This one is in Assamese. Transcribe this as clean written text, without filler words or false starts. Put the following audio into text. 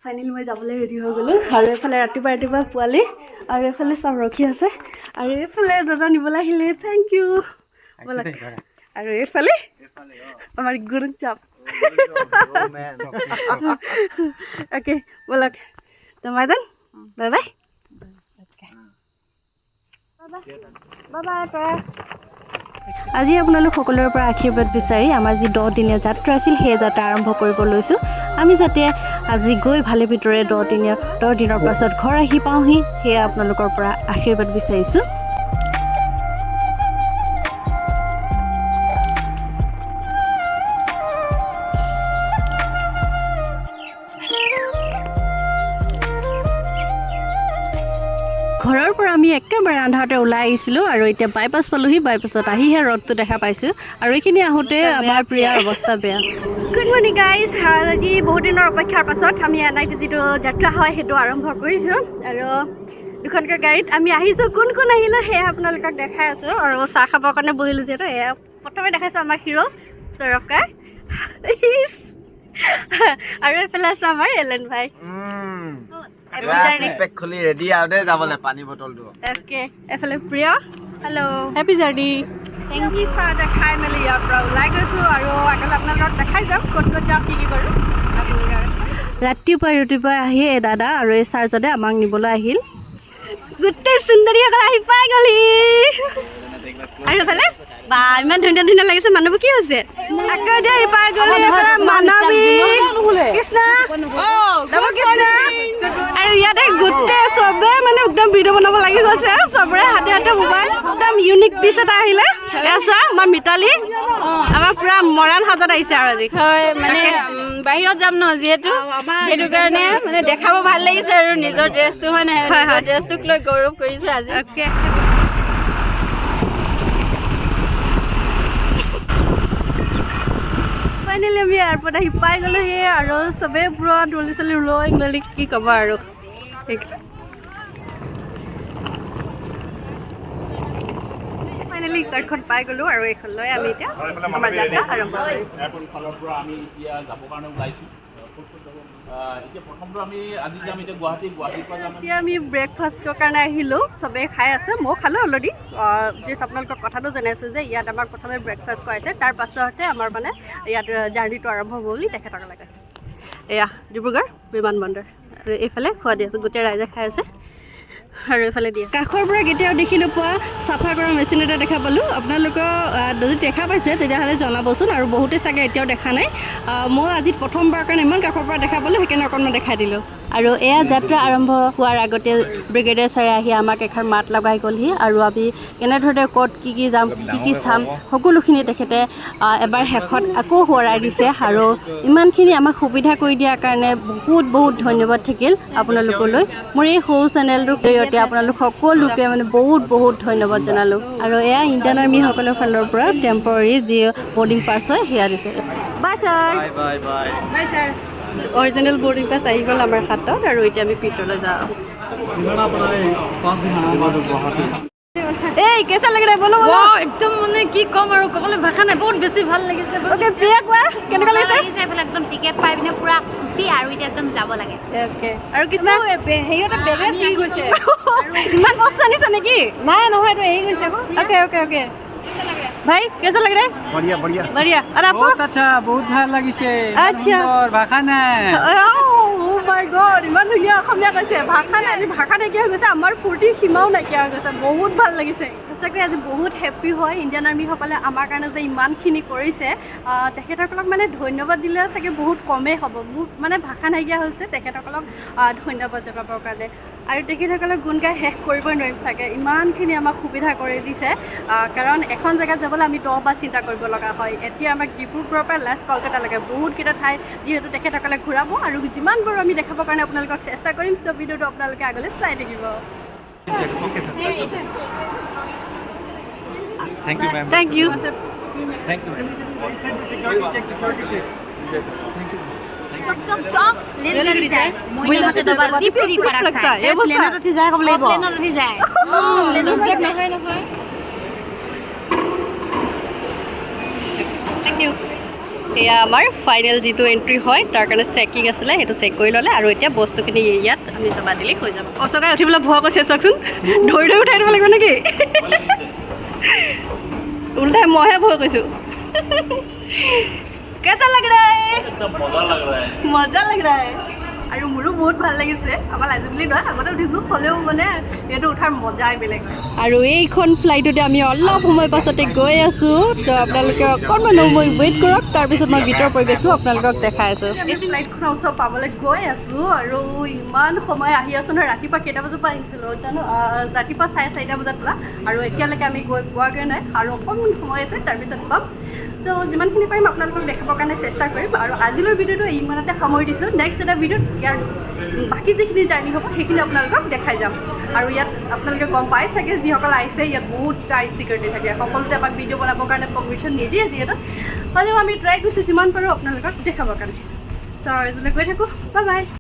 ফাইনেলি মই যাবলৈ ৰেডি হৈ গ'লোঁ আৰু এইফালে ৰাতিপুৱা পোৱালি আৰু এইফালে চব ৰখি আছে আৰু এইফালে দাদা নিবলৈ আহিলে থেংক ইউ ব'লক আৰু এইফালে আমাৰ গুড জব অ'কে ব'লক মাইদান বাই বাই বাই বাই আজি আপোনালোক সকলোৰে পৰা আশীৰ্বাদ বিচাৰি আমাৰ যি 10 দিনীয়া যাত্ৰা আছিল সেই যাত্ৰা আৰম্ভ কৰিব লৈছোঁ আমি যাতে আজি গৈ ভালে ভিতৰে 10 দিনৰ পাছত ঘৰ আহি পাওঁহি সেয়া আপোনালোকৰ পৰা আশীৰ্বাদ বিচাৰিছোঁ ঘৰৰ পৰা আমি একেবাৰে আন্ধাৰতে ওলাই আহিছিলোঁ আৰু এতিয়া বাইপাছ পালোহি বাইপাছত আহিহে ৰ'দটো দেখা পাইছোঁ আৰু এইখিনি আহোঁতে আমাৰ প্ৰিয়াৰ অৱস্থা বেয়া গুড মৰ্ণিং গাইজ আজি বহুত দিনৰ অপেক্ষাৰ পাছত আমি NIT যিটো যাত্ৰা হয় সেইটো আৰম্ভ কৰিছোঁ আৰু দুখনকৈ গাড়ীত আমি আহিছোঁ কোন কোন আহিলোঁ সেয়া আপোনালোকক দেখাই আছোঁ আৰু চাহ খাবৰ কাৰণে বহিলোঁ যিহেতু এয়া প্ৰথমে দেখাইছোঁ আমাৰ হিৰ' সৌৰভকাৰ আৰু এইফালে আছে আমাৰ এলেন ভাই খুলি ৰেডি আউটে যাবলৈ পানী বটলটো অ'কে এফালে প্ৰিয় hello' happy journey thank you চাহ দেখাই মেলি ইয়াৰ পৰা ওলাই গৈছোঁ আৰু আগলৈ আপোনালোকক দেখাই যাম ক'ত ক'ত যাম কি কৰোঁ ৰাতিপুৱাই আহি এই দাদা আৰু এই ছাৰজনে আমাক নিবলৈ আহিল গোটেই সুন্দৰীসকল আহি পাই গ'লহি আৰু এইফালে বা ইমান ধুনীয়া ধুনীয়া লাগিছে মানুহবোৰ কি হৈছে আকৌ এতিয়া আহি পাই গ'ল মানৱী কৃষ্ণ আৰু ইয়াতে গোটেই চবে মানে একদম ভিডিঅ' বনাব লাগি গৈছে চবৰে হাতে হাতে মোবাইল একদম ইউনিক পিচ এটা আহিলে এছা আমাৰ মিতালী আমাৰ পুৰা মৰাণ সাজত আহিছে আৰু আজি হয় মানে বাহিৰত যাম ন যিহেতু সেইটো কাৰণে মানে দেখাব ভাল লাগিছে আৰু নিজৰ ড্ৰেছটো হয় নাই নিজৰ ড্ৰেছটোক লৈ গৌৰৱ কৰিছোঁ আজি অ'কে ফাইনেলি আমি এয়াৰপৰ্ট আহি পাই গ'লোহি আৰু চবেই পুৰা দলি চলি লৈ মেলি কি ক'ব আৰু ফাইনেলি কাৰ্ডখন পাই গ'লোঁ আৰু এইখন লৈ আমি এতিয়া আমাৰ যাত্ৰা আৰম্ভ কৰিম এতিয়া আমি ব্ৰেকফাষ্টৰ কাৰণে আহিলোঁ চবেই খাই আছে ময়ো খালোঁ অলৰেডি যিহেতু আপোনালোকক কথাটো জনাইছোঁ যে ইয়াত আমাক প্ৰথমে ব্ৰেকফাষ্ট কৰাইছে তাৰ পাছতে আমাৰ মানে ইয়াত জাৰ্ণিটো আৰম্ভ হ'ব বুলি তেখেতসকলে কৈছে এয়া ডিব্ৰুগড় বিমানবন্দৰ আৰু এইফালে খোৱা দি আছোঁ গোটেই ৰাইজে খাই আছে আৰু এইফালে দি আছে কাষৰ পৰা কেতিয়াও দেখি নোপোৱা চাফা কৰা মেচিন এটা দেখা পালোঁ আপোনালোকক যদি দেখা পাইছে তেতিয়াহ'লে জনাবচোন আৰু বহুতে চাগে এতিয়াও দেখা নাই মই আজি প্ৰথমবাৰৰ কাৰণে ইমান কাষৰ পৰা দেখা পালোঁ সেইকাৰণে অকণমান দেখাই দিলোঁ আৰু এয়া যাত্ৰা আৰম্ভ হোৱাৰ আগতে ব্ৰিগেডিয়াৰ ছাৰে আহি আমাক এষাৰ মাত লগাই গ'লহি আৰু আমি কেনেধৰণে ক'ত কি যাম কি চাম সকলোখিনি তেখেতে এবাৰ শেষত আকৌ সোঁৱৰাই দিছে আৰু ইমানখিনি আমাক সুবিধা কৰি দিয়াৰ কাৰণে বহুত ধন্যবাদ থাকিল আপোনালোকলৈ মোৰ এই সৰু চেনেলটোৰ জৰিয়তে আপোনালোক সকলোকে মানে বহুত ধন্যবাদ জনালোঁ আৰু এয়া ইণ্ডিয়ান আৰ্মিসকলৰ ফালৰ পৰা টেম্পৰাৰী যি বৰ্ডিং পাছ হয় সেয়া দিছে বাই ছাৰ বাই ছাৰ অৰিজিনেল বৰ্ডিং পাছ আহি গ'ল আমাৰ হাতত আৰু এতিয়া আমি ভিতৰলৈ যাওঁ এই কেঁচা লাগে দে বলো একদম মানে কি ক'ম আৰু ক'বলৈ ভাষা নাই বহুত বেছি ভাল লাগিছে অ'কে প্ৰিয়া কোৱা কেনেকুৱা লাগিছে এইফালে একদম টিকেট পাই পিনে পুৰা খুচি আৰু এতিয়া একদম যাব লাগে অ'কে আৰু কৃষ্ণ হেৰিয়তে বেগে চিগি গৈছে ইমান বস্তু আনিছে নেকি নাই নহয় এইটো এৰি গৈছে আকৌ ओके भाई कैसा लग रहा है बढ़िया और आपको बहुत अच्छा बहुत ভাল লাগিছে अच्छा ভাষা নাই ओह माय गॉड ইমান ধুনীয়া অসমীয়া কৈছে ভাষা নাই আজি ভাষা নাইকিয়া হৈ গৈছে আমাৰ ফূৰ্তি সীমাও নাইকিয়া হৈ গৈছে বহুত ভাল লাগিছে সঁচাকৈ আজি বহুত হেপ্পী হয় ইণ্ডিয়ান আৰ্মিসকলে আমাৰ কাৰণে যে ইমানখিনি কৰিছে তেখেতসকলক মানে ধন্যবাদ দিলে চাগে বহুত কমেই হ'ব মোৰ মানে ভাষা নাইকিয়া হৈছে তেখেতসকলক ধন্যবাদ জনাবৰ কাৰণে আৰু তেখেতসকলক গুণ গাই শেষ কৰিবই নোৱাৰিম চাগে ইমানখিনি আমাক সুবিধা কৰি দিছে কাৰণ এখন জেগাত যাবলৈ আমি 10 বাৰ চিন্তা কৰিব লগা হয় এতিয়া আমাক ডিব্ৰুগড়ৰ পৰা লাষ্ট কলকাতালৈকে বহুতকেইটা ঠাই যিহেতু তেখেতসকলে ঘূৰাব আৰু যিমান পাৰোঁ আমি দেখাবৰ কাৰণে আপোনালোকক চেষ্টা কৰিম চ' ভিডিঅ'টো আপোনালোকে আগলৈ চাই থাকিব Thank you. চক প্লেনত উঠি যায় মহিলাহঁতে দবা টিপি কৰাক চাই প্লেনত উঠি যায় ক'ব লাগিব প্লেনত উঠি যায় প্লেনত উঠি নহয় Thank you. এয়া আমাৰ ফাইনেল যিটো এণ্ট্ৰি হয় তাৰ কাৰণে চেকিং আছিলে সেইটো চেক কৰি ল'লে আৰু এতিয়া বস্তুখিনি ইয়াত আমি জমা দিলে হৈ যাব অচকাই উঠিবলৈ ভয় কৈছে চাওকচোন ধৰি ধৰি উঠাই দিব লাগিব নেকি উল্টাই মইহে ভয় কৈছোঁ কেঁচা লাগ ৰা মজা লাগ ৰা আৰু মোৰো বহুত ভাল লাগিছে অকল আজি বুলি নহয় আগতে উঠিছোঁ হ'লেও মানে এইটো উঠাৰ মজাই বেলেগ আৰু এইখন ফ্লাইটতে আমি অলপ সময় পাছতে গৈ আছোঁ তো আপোনালোকে অকণমান সময় ৱেইট কৰক তাৰপিছত মই ভিতৰৰ পৰিৱেশটো আপোনালোকক দেখাই আছোঁ এই ফ্লাইটখনৰ ওচৰত পাবলৈ গৈ আছোঁ আৰু ইমান সময় আহি আছোঁ নহয় ৰাতিপুৱা কেইটা বজাৰ পৰা আহিছিলোঁ জানো ৰাতিপুৱা 4:30 বজাত পৰা আৰু এতিয়ালৈকে আমি গৈ পোৱাগৈ নাই আৰু অকণমান সময় আছে তাৰপিছত পাম তো যিমানখিনি পাৰিম আপোনালোকক দেখাবৰ কাৰণে চেষ্টা কৰিম আৰু আজিলৈ ভিডিঅ'টো ইমানতে সামৰি দিছোঁ নেক্সট এটা ভিডিঅ'ত ইয়াৰ বাকী যিখিনি জাৰ্ণি হ'ব সেইখিনি আপোনালোকক দেখাই যাম আৰু ইয়াত আপোনালোকে গম পাই চাগে যিসকল আহিছে ইয়াত বহুত টাইট ছিকিউৰিটি থাকে সকলোতে আমাক ভিডিঅ' বনাবৰ কাৰণে পাৰ্মিশ্যন নিদিয়ে যিহেতু হ'লেও আমি ট্ৰাই কৰিছোঁ যিমান পাৰোঁ আপোনালোকক দেখাবৰ কাৰণে চ' আজিলৈ গৈ থাকোঁ বাই বাই